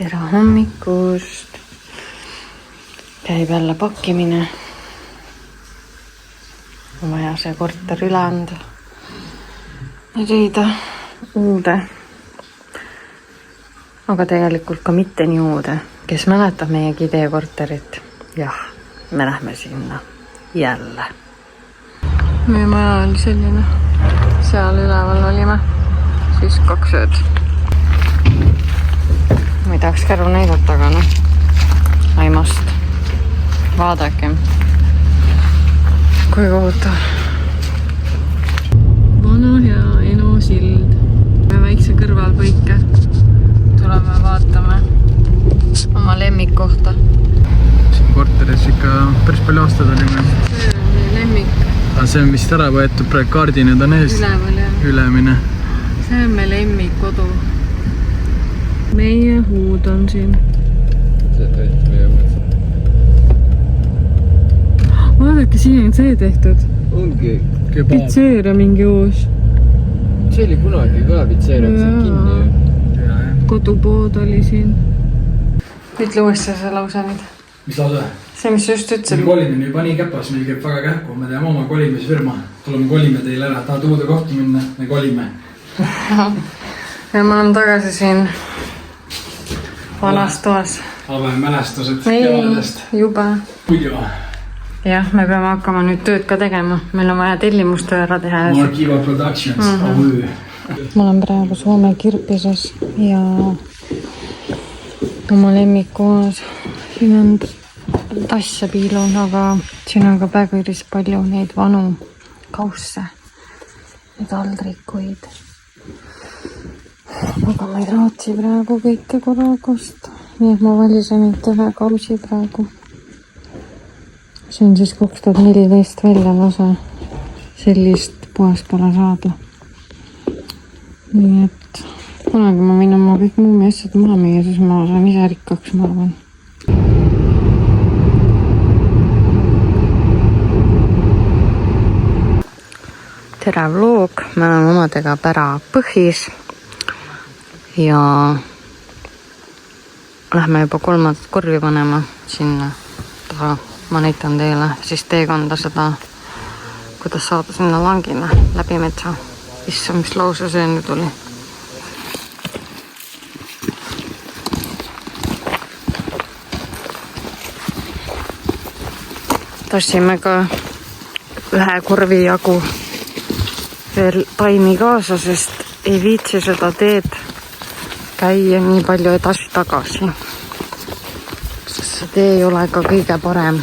tere hommikust. Käib jälle pakkimine. On vaja see korter üle anda. Ja leida uude. Aga tegelikult ka mitte nii uude. Kes mäletab meiegi ideekorterit? Jah, me lähme sinna jälle. Meie maja oli selline. Seal üleval olime. Siis 2 ööd. Ma ei tahaks käru näidata, aga noh. Aimast. Vaadakem. Kui kohutav. Vana hea Eno sild. Väikse kõrvalpõike. Tuleme vaatame oma lemmikkohta. Siin korteris ikka päris palju aastad olime. See on meie lemmik. Aga see on vist ära võetud praegu kaardi, nüüd on ees. Üleval jah. Ülemine. See on meie lemmik kodu. Meie huud on siin. See tehti meie huud. Vaadake, siin on see tehtud. Ongi kebaab. Pitseeria mingi uus. See oli kunagi ka pitseeria, see kinni ju. Kodupood oli siin. Ütle uuesti see lause nüüd. Mis lause? See, mis just ütlesid. Meil kolimine juba nii käpas, meil käib väga kähku. Me teeme oma kolimisfirma. Tuleme kolime teile ära. Tahad uude kohta minna? Me kolime. Ja me oleme tagasi siin vanas toas. Ave mälestused Ei, kevadest. juba. Muidu. Jah, me peame hakkama nüüd tööd ka tegema. Meil on vaja tellimustöö ära teha. Markiva Productions. Ma olen praegu Soome Kirpises ja oma lemmikuas. Siin on tasse piilun, aga siin on ka päris palju neid vanu kausse. Neid aldrikuid. Aga ma ei raatsi praegu kõike korragust. Nii et ma valisin nüüd ühe kausi praegu. See on siis 2014 välja lase. Sellist poest pole saada. Nii et kunagi ma võin oma kõik muumi asjad maha müüa, siis ma saan ise rikkaks, ma arvan. Tere vlog, me oleme omadega pära põhis ja lähme juba 3. korvi panema sinna taha. Ma näitan teile siis teekonda seda, kuidas saada sinna langina läbi metsa. Issa, mis lause see nüüd oli. Tassime ka ühe korvi jagu veel taimi kaasa, sest ei viitsi seda teed käia nii palju edasi-tagasi. Sest see tee ei ole ka kõige parem.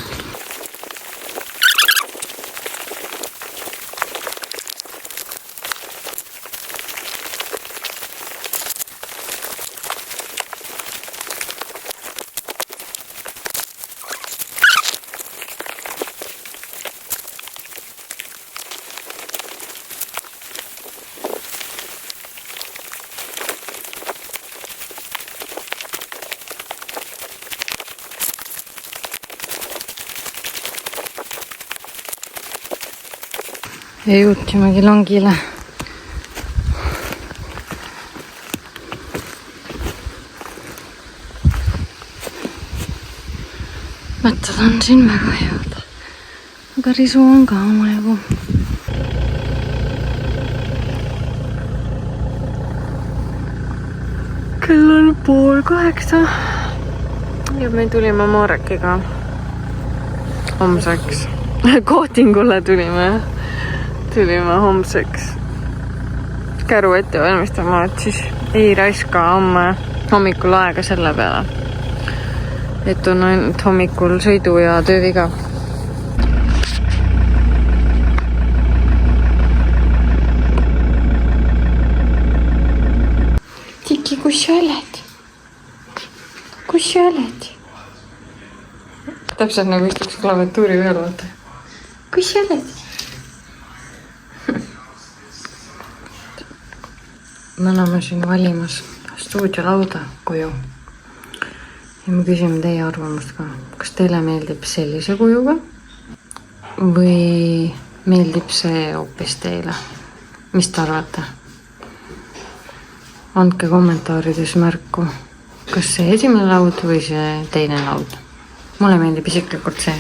Ja jõudsimegi langile. Metsad on siin väga head. Aga risu on ka omajagu. Kell on 7:30. Ja me tulime Marekiga homseks. Kohtingule tulime. Tulime homseks käru ette valmistama, et siis ei raiska hommikul aega selle peale. Et on ainult hommikul sõidu ja tööviga. Tiki, kus sa oled? Kus sa oled? Täpselt nagu istuks klaviatuuri peal, vaata. Kus sa oled? Me oleme siin valimas stuudiolauda koju. Ja me küsime teie arvamust ka. Kas teile meeldib sellise kujuga? Või meeldib see hoopis teile? Mis te arvate? Andke kommentaarides märku. kas see esimene laud või see teine laud. Mulle meeldib isiklikult see.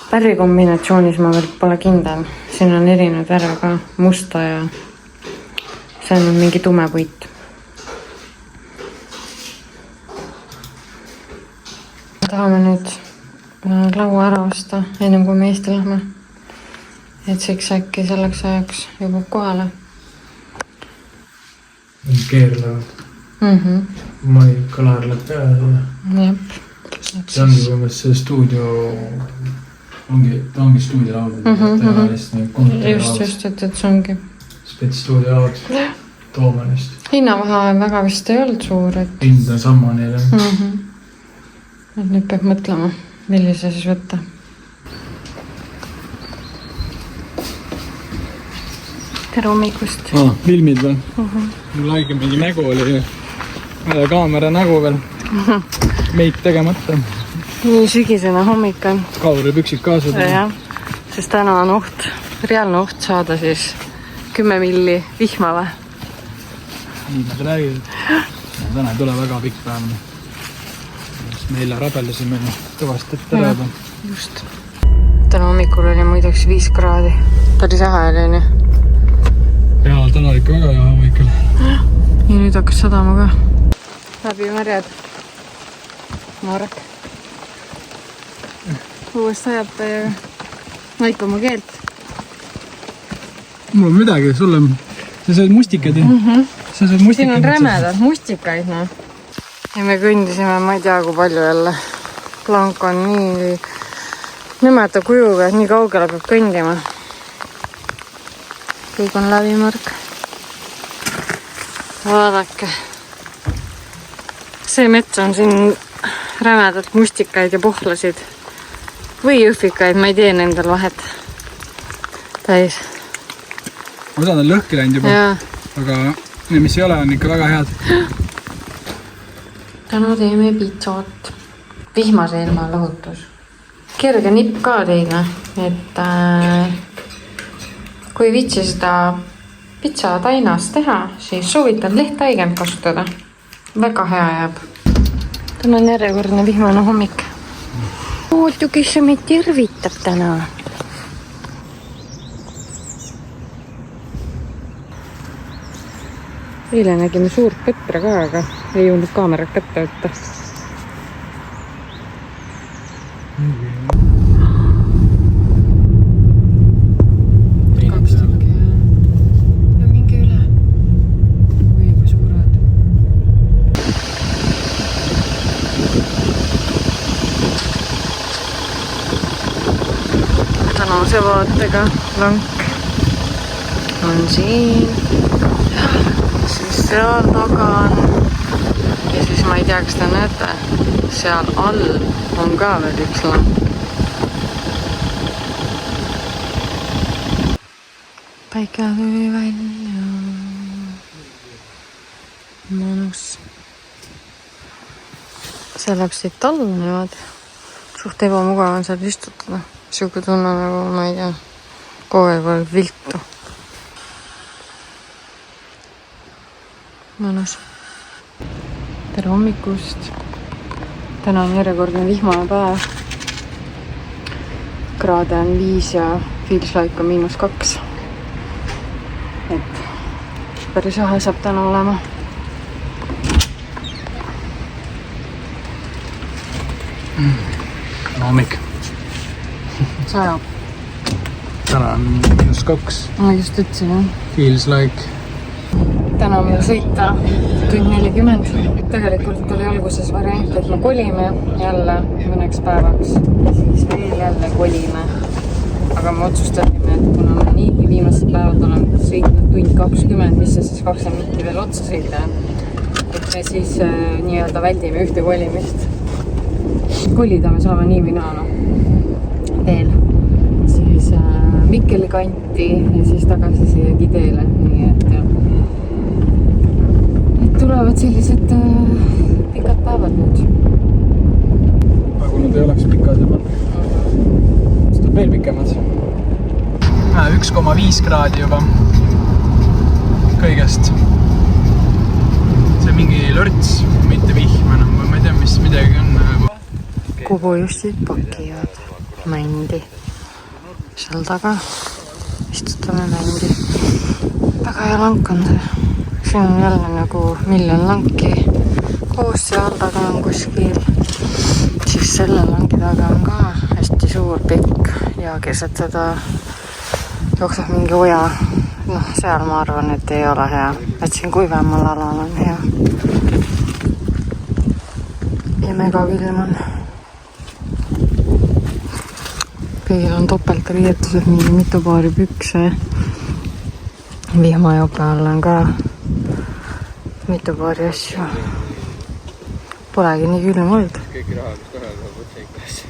Värvikombinatsioonis ma veel pole kindel. Siin on erinevad värve ka, musta ja see on mingi tume puit. Tahame nüüd laua ära osta, ennem kui me Eesti lähme. Et seks äkki selleks ajaks jõuab kohale. Keerlevad. Mai kalar läheb peale. Jep. See ongi võimes see stuudio, ta ongi stuudiolaud. Just, et see ongi. Spets stuudiolaud Toomanist. Hinnavahe väga vist ei olnud suur, et... Hind on samma neile. Et nüüd peab mõtlema, millise siis võtta. Tere hommikust. Filmid veel? Mul aige mingi nägu oli, kaamera nägu veel. Meid tegemata. Nii sügisena hommik on. Kauri püksid kaasa. Jah, sest täna on oht, reaalne oht saada siis 10 milli vihma või? Nii nad räägivad. Täna ei tule väga pikk päev. Me eile rabeldasime kõvasti tereba. Just. Täna hommikul oli muideks 5 kraadi. Päris ähe oli, nii? Jaa, täna oli ikka väga hea hommikul. Ja nüüd hakkas sadama ka. Läbi märjad. Marek. Uuest sajab täiega. Naik oma keelt. Mul on midagi, sulle sa sööd mustikaid. Sa sööd mustikaid. Siin on rämedad mustikaid, no. Ja me kõndisime, ma ei tea kui palju jälle. Plank on nii nõmeta kujuga, et nii kaugele peab kõndima. Kõik on läbimärk. Vaadake. See mets on siin rämedalt mustikaid ja pohlasid. Või jõhvikaid, ma ei tee nendel vahet. Täis. Osad on lõhki läinud juba. Ja. Aga need, mis ei ole, on ikka väga head. Täna teeme pitsot. Vihmase ilma lõhutus. Kerge nipp ka teile, et kui viitsi seda pitsa tainas teha, siis soovitan lehtaigend kasutada. Väga hea jääb. Täna on järjekordne vihmane hommik. Ootu, kes see meid tervitab täna. Eile nägime suurt põtra ka, aga ei jõudnud kaamerat kätte võtta. Tänase vaatega lank on siin, siis seal taga on ja siis ma ei tea, kas te näete, seal all on ka veel üks lank. Päike tuli välja. Mõnus. See läheb siit alla niimoodi. Suht ebamugav on seal istutada. Siuke tunne nagu, ma ei tea, kogu aeg oli viltu. Mõnus. Tere hommikust. Täna on järjekordne vihmane päev. Kraade on 5 ja feels like on -2. Et päris jahe saab täna olema. Hommik. Sajab. Täna on -2. Ma just ütlesin, jah. Feels like. Täna on meil sõita tund 40. Tegelikult oli alguses variant, et me kolime jälle mõneks päevaks ja siis veel jälle kolime. Aga me otsustasime, et kuna me niigi viimased päevad oleme sõitnud tund 20, mis see siis 20 minutit veel otsa sõita, et me siis nii-öelda väldime ühte kolimist. Kolida me saame nii või naa, veel. Siis Mikkeli kanti ja siis tagasi siia Gideele. Nii et tulevad sellised pikad päevad nüüd. Aga kui nad ei oleks pikad juba. Siis tuleb veel pikemad. 1,5 kraadi juba kõigest. See on mingi lörts, mitte vihm enam. kubujustid pakivad mändi. Seal taga istutame mändi. Väga hea lank on see. Siin on jälle nagu miljon lanki koos, seal taga on kuskil. Siis selle langi taga on ka hästi suur pikk ja keset seda jookseb mingi oja. Noh, seal ma arvan, et ei ole hea. Et siin kuivemal alal on hea. Ja mega külm on. Kõigil on topelt riietused, mingi mitu paari pükse. Vihmajope all on ka mitu paari asju. Polegi nii külm olnud.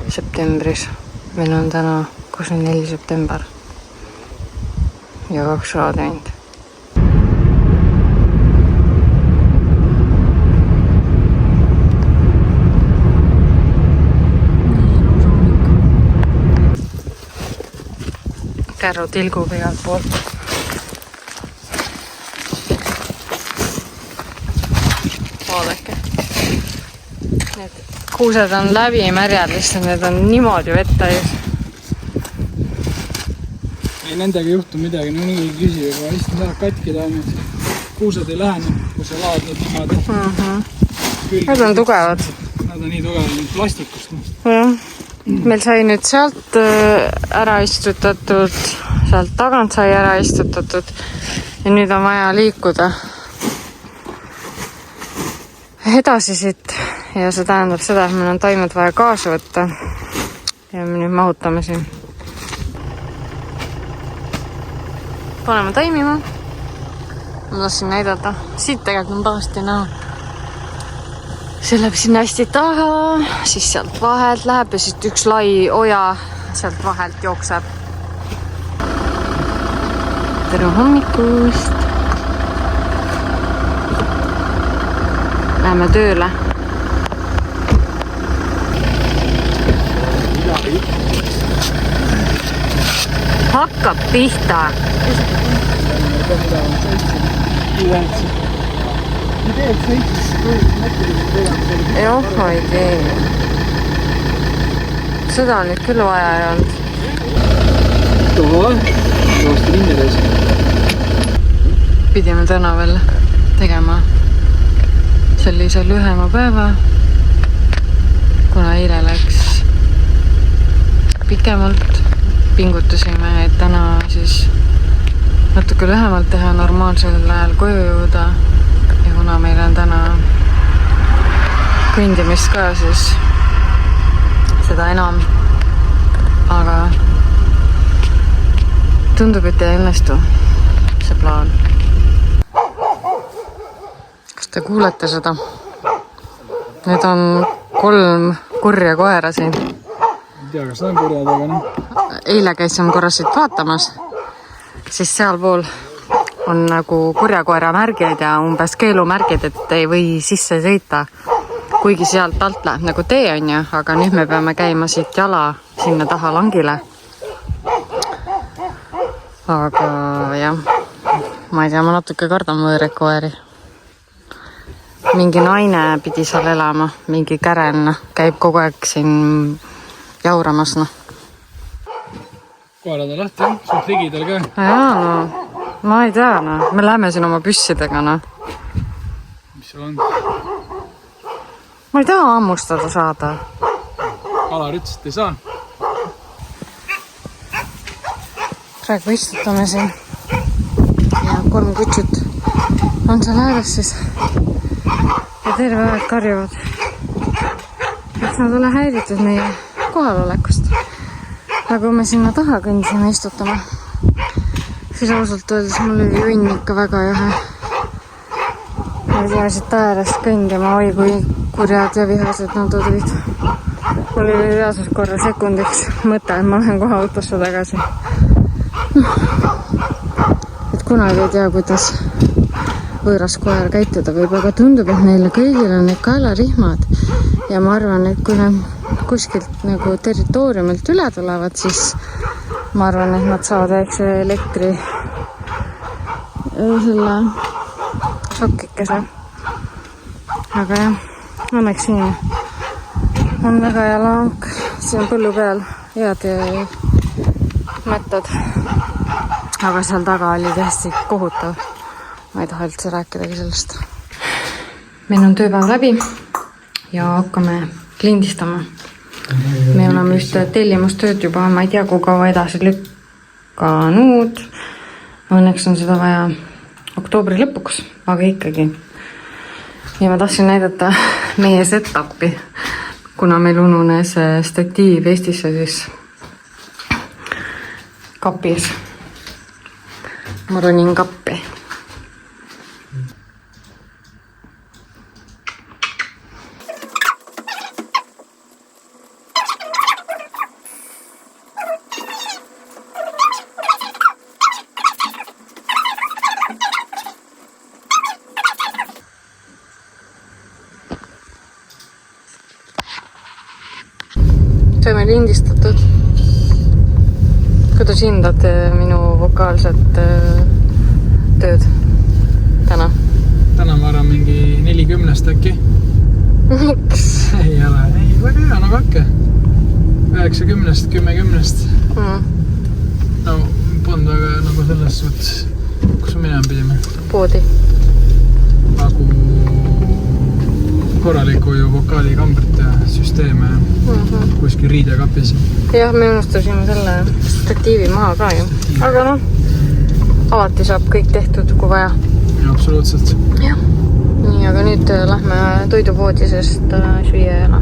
Septembris. Meil on täna 24. september. Ja 2 kraadi ainult. Kärru tilgub igalt poolt. Vaadake. Need kuused on läbi märjad, lihtsalt need on niimoodi vettajus. Ei, nendega juhtu midagi, no nii küsib, aga lihtsalt saab katki taanud. Kuused ei lähe, kui sa laad need niimoodi. Nad on tugevad. Nad on nii tugevad, plastikust. Jah. Meil sai nüüd sealt ära istutatud, sealt tagant sai ära istutatud ja nüüd on vaja liikuda edasi siit ja see tähendab seda, et meil on taimed vaja kaasa võtta ja me nüüd mahutame siin. Paneme taimima. Ma tahtsin näidata. Siit tegelikult on pahasti näha. See läheb sinna hästi taha, siis sealt vahelt läheb ja siit üks lai oja sealt vahelt jookseb. Tere hommikust! Läheme tööle. Hakkab pihta. Jah, ma ei tee. Seda on nüüd küll vaja ei olnud. Pidime täna veel tegema sellise lühema päeva, kuna eile läks pikemalt. Pingutasime, et täna siis natuke lühemalt teha, normaalsel ajal koju jõuda. Ja kuna meil on täna kõndimist ka, siis seda enam. Aga tundub, et ei õnnestu see plaan. Kas te kuulete seda? Need on 3 kurja koera siin. Ei tea, kas on kurjad, aga noh. Eile käisime korra siit vaatamas, siis sealpool on nagu kurjakoera märgid ja umbes keelumärgid, et ei või sisse sõita. Kuigi sealt alt läheb nagu tee on ju, aga nüüd me peame käima siit jala sinna taha langile. Aga jah, ma ei tea, ma natuke kardan võõreid koeri. Mingi naine pidi seal elama, mingi kären käib kogu aeg siin jauramas. No. Koerad on lahti, suht ligidel ka. Jaa, no. Ma ei tea, no. Me läheme siin oma püssidega, no. Mis seal on? Ma ei taha ammustada saada. Alar ütles, et ei saa. Praegu istutame siin. Ja 3 kutsut on seal ääres siis. Ja terve aeg karjuvad. Et nad ole häiritud meie kohalolekust. Aga kui me sinna taha kõndisime istutama, siis ausalt öeldes mul oli õnn ikka väga jahe. Ma ei tea siit äärest kõndima, oi kui kurjad ja vihased nad olid. Mul oli reaalselt korra sekundiks mõte, et ma lähen kohe autosse tagasi. Et kunagi ei tea, kuidas võõras koer käituda võib, aga tundub, et neile kõigil on need kaelarihmad. Ja ma arvan, et kui nad kuskilt nagu territooriumilt üle tulevad, siis ma arvan, et nad saavad väikse elektri selle šokikese. Aga jah, õnneks siin on väga hea lank. Siin on põllu peal head mättad. Aga seal taga oli täiesti kohutav. Ma ei taha üldse rääkidagi sellest. Meil on tööpäev läbi ja hakkame lindistama. Me oleme just tellimustööd juba, ma ei tea, kui kaua edasi lükkanud. Õnneks on seda vaja oktoobri lõpuks, aga ikkagi. Ja ma tahtsin näidata meie setupi, kuna meil ununes statiiv Eestisse siis kapis. Ma ronin kappi. Saime lindistatud. Kuidas hindad minu vokaalset tööd täna? Täna ma arvan mingi 40 äkki. Miks? Ei ole, ei, väga hea, no vakke. 9-10, 10-10. No, polnud väga nagu selles suhtes, kus minema pidime. Poodi. Nagu korraliku ju vokaalikambrit ja süsteeme kuskil riidekapis. Jah, me unustasime selle statiivi maha ka ju. Aga noh, alati saab kõik tehtud, kui vaja. Ja, absoluutselt. Jah. Nii, aga nüüd lähme toidupoodi, sest süüa ei ole.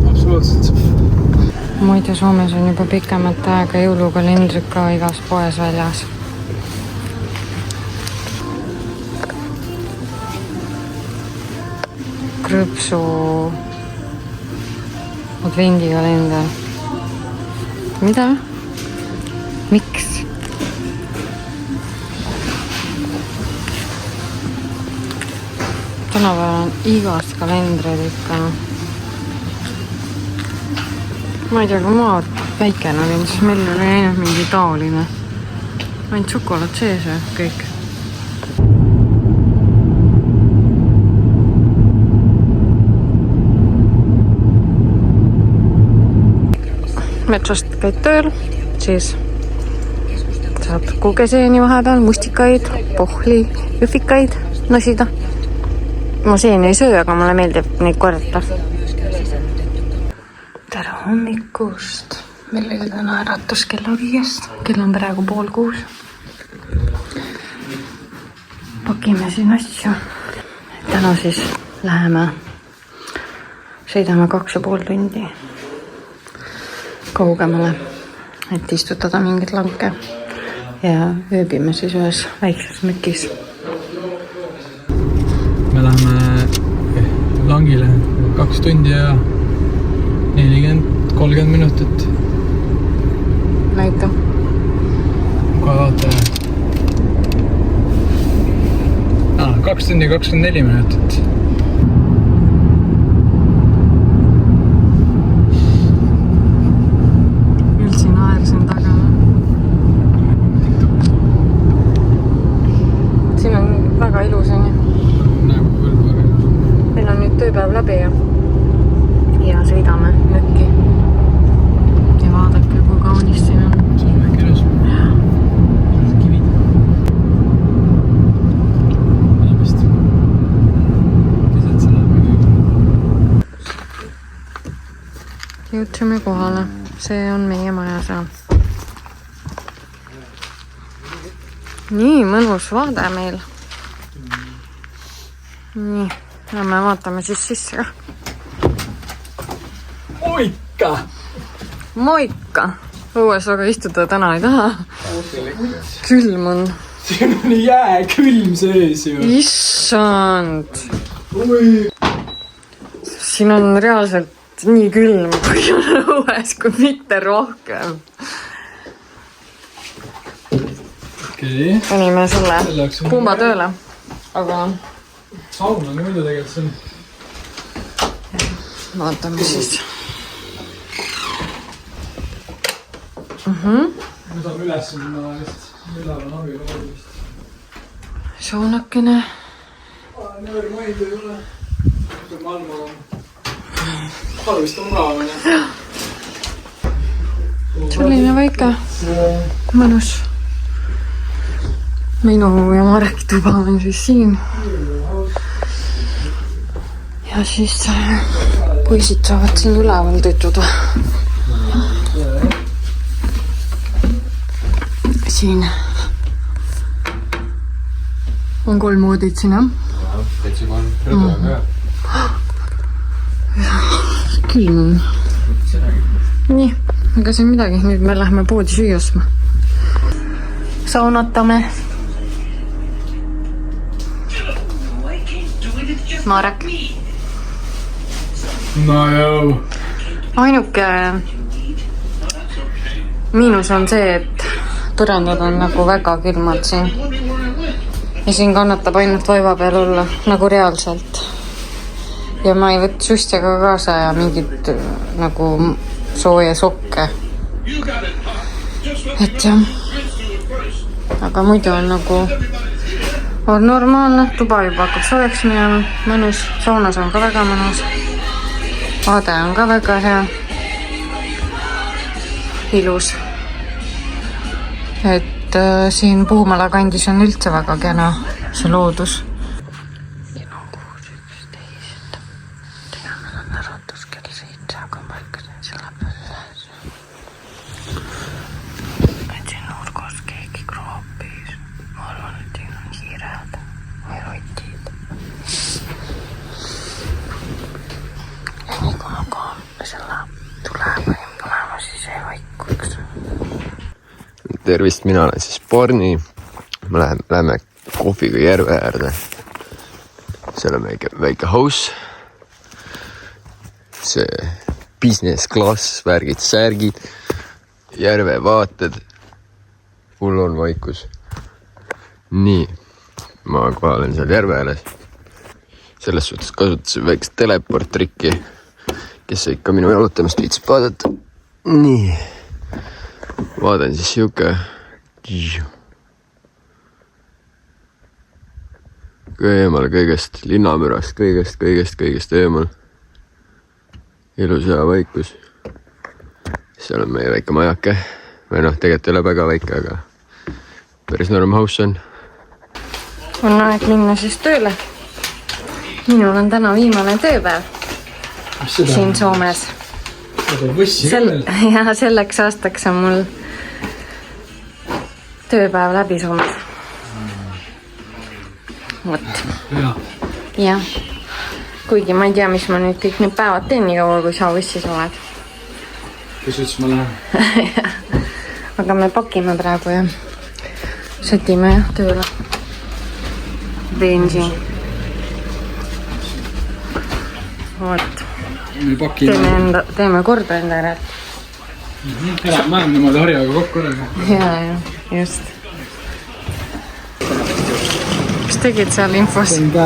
Absoluutselt. Muide, Soomes on juba pikemat aega jõulukalendrid ka igas poes väljas. Krõpsu advendikalender. Mida? Miks? Tänapäeval on igast kalendreid ikka. Ma ei tea, kui ma väikene olin, siis meil oli ainult mingi taoline. Ainult šokolaad sees ja kõik. Metsost käid tööl, siis saad kuugeseeni vahepeal, mustikaid, pohli, jõfikaid nosida. Ma seeni ei söö, aga mulle meeldib neid korjata. Tere hommikust. Meil oli täna äratus kella 5. Kell on praegu 5:30. Pakime siin asju. Täna siis läheme, sõidame 2,5 tundi kaugemale, et istutada mingit lanke ja ööbime siis ühes väikses mükis. Me läheme langile 2 tundi ja 40-30 minutit. Näita. Kohe vaata. 2 tundi ja 24 minutit. Väga ilus on ju. Meil on nüüd tööpäev läbi ja sõidame mükki. Ja vaadake, kui kaunis siin on. See on väike ilus. Kivid. Inimest. Keset selle. Jõudsime kohale. See on meie maja seal. Nii mõnus vaade meil. Nii, lähme vaatame siis sisse. Moika! Moika! Õues aga istuda täna ei taha. Külm on. Siin on jääkülm sees ju. Issand! Siin on reaalselt nii külm, kui on õues, kui mitte rohkem. Okei. Panime selle kumba tööle, aga saun on muidu tegelikult siin. vaatame siis. Me saame üles minna vist üleval on abi vist. Saunakene. Never mind ei ole. See on maailma halvist on mugavam. Selline väike mõnus. Minu ja Mareki tuba on siis siin. Ja siis poisid saavad siin üleval tütuda. Siin on 3 voodit siin, jah? Täitsa 3. Rõdu on ka. Külm on. Nii, ega siin midagi. Nüüd me lähme poodi süüasma. Saunatame. Marek. No joo. Ainuke miinus on see, et põrandad on nagu väga külmad siin. Ja siin kannatab ainult vaiva peal olla, nagu reaalselt. Ja ma ei võtta sustjaga kaasa ja mingit nagu sooja sokke. Et jah. Aga muidu on nagu on normaalne, tuba juba hakkab soojaks minema, mõnus, saunas on ka väga mõnus. Vaade on ka väga hea. Ilus. Et siin Puumala kandis on üldse väga kena see loodus. Siin on 6.11. Tea, meil on äratus kell 7, aga ma ärkasin selle peale üles. Et siin nurgas keegi kroopis. Ma arvan, et siin on hiired või rotid. Ja nii kui ma ka selle tule võin panema, siis ei vaikuks. Tervist, mina olen siis Borni. Me läheme kohviga järve äärde. Seal on väike house. See business class, värgid, särgid, järve vaated. Mul on vaikus. Nii, ma kohe olen seal järve ääres. Selles suhtes kasutasin väikest teleport-trikki, kes ikka minu jalutamist viitsib vaadata. Nii. Vaadan siis siuke eemal kõigest, linnamürast, kõigest eemal. Ilus hea vaikus. Seal on meie väike majake. Või noh, tegelikult ei ole väga väike, aga päris norm house on. On aeg minna siis tööle. Minul on täna viimane tööpäev siin Soomes. Ja selleks aastaks on mul tööpäev läbi Soomes. Vot. Ja. Kuigi ma ei tea, mis ma nüüd kõik need päevad teen nii kaua, kui sa võssis oled. Kus ütles ma lähen? Aga me pakime praegu ja sätime tööle. Benji. Vot. Teeme korda enda ära. Ma olen niimoodi harjaga kokku olema. Ja, just. Mis tegid seal infos? Tein käe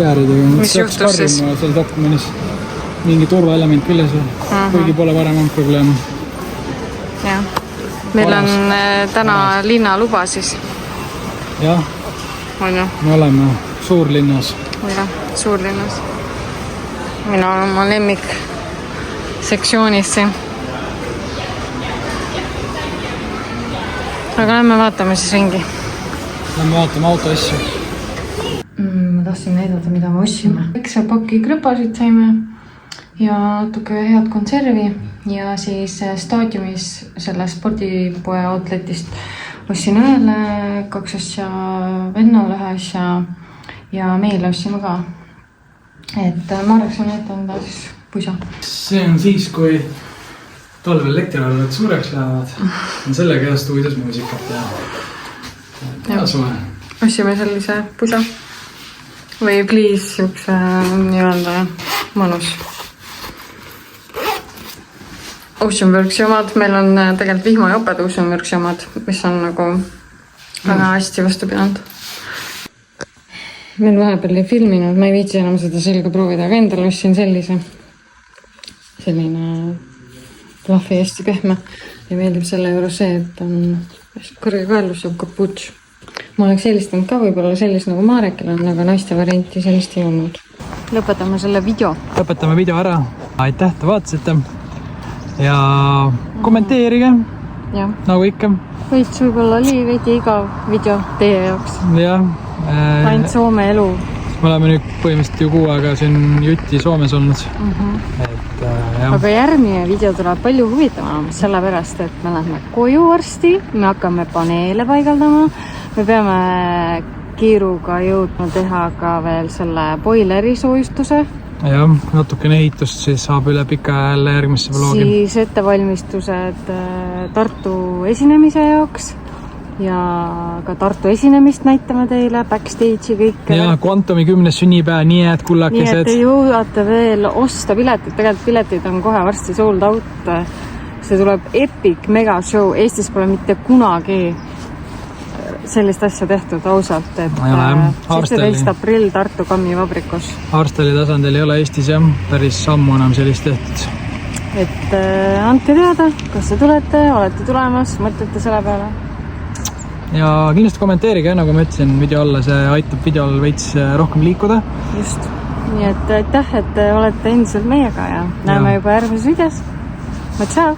äärida. Mis juhtus siis? Seal dokumenis mingi turvaelement küljes. Kuigi pole varem on probleem. Ja. Meil on täna linnaluba siis. Jah. On ju? Me oleme suurlinnas. Ja, suurlinnas. Mina olen oma lemmik sektsioonis siin. Aga lähme vaatame siis ringi. Lähme vaatame auto asju. Ma tahtsin näidata, mida me ossime. Väikse paki krõpasid saime ja natuke head konservi ja siis staadiumis selle spordipoe outletist ossin ühele 2 asja, vennale 1 asja ja meile ossime ka. Et Marek on ette siis pusa. See on siis, kui talvel elektriarved suureks lähevad. On sellega hea stuudios muusikat ja suve. Ossime sellise pusa. Või pliis siukse nii-öelda mõnus. Oceanworksi omad. Meil on tegelikult vihmajoped Oceanworksi omad, mis on nagu väga hästi vastu pidanud. Meil vahepeal ei filminud, ma ei viitsi enam seda selga proovida, aga endal ossin sellise. Selline lahvi hästi pehme ja meeldib selle juures see, et on kõrge kaelus ja kaputš. ma oleks eelistanud ka võib-olla sellist nagu Marekil on, aga naiste varianti sellist ei olnud. Lõpetame selle video. Lõpetame video ära. Aitäh, te vaatasite. Ja kommenteerige, Ja. nagu ikka. Veits võib-olla oli veidi igav video teie jaoks. Ja, Ainult Soome elu. me oleme nüüd põhimõtteliselt ju 6 aega siin jutti Soomes olnud. Et, jah. Aga järgmine video tuleb palju huvitavam, sellepärast, et me lähme koju varsti, me hakkame paneele paigaldama, me peame kiiruga jõudma teha ka veel selle boileri soojustuse. Jah, natukene ehitust siis saab üle pika jälle järgmisse vlogi. Siis ettevalmistused Tartu esinemise jaoks ja ka Tartu esinemist näitame teile, backstage'i kõike. Ja Quantumi 10. sünnipäev, nii et kullakesed. Nii et te jõuate veel osta piletit, tegelikult piletid on kohe varsti sold out. See tuleb epic mega show, Eestis pole mitte kunagi sellist asja tehtud ausalt, et 17. aprill Tartu Kammivabrikus. Arstali tasandil ei ole Eestis jah, päris sammu enam sellist tehtud. Et andke teada, kas te tulete, olete tulemas, mõtlete selle peale. Ja kindlasti kommenteerige, nagu ma ütlesin video alla, see aitab videol veits rohkem liikuda. Just. Nii et aitäh, et olete endiselt meiega ja näeme juba järgmises videos. Tšau!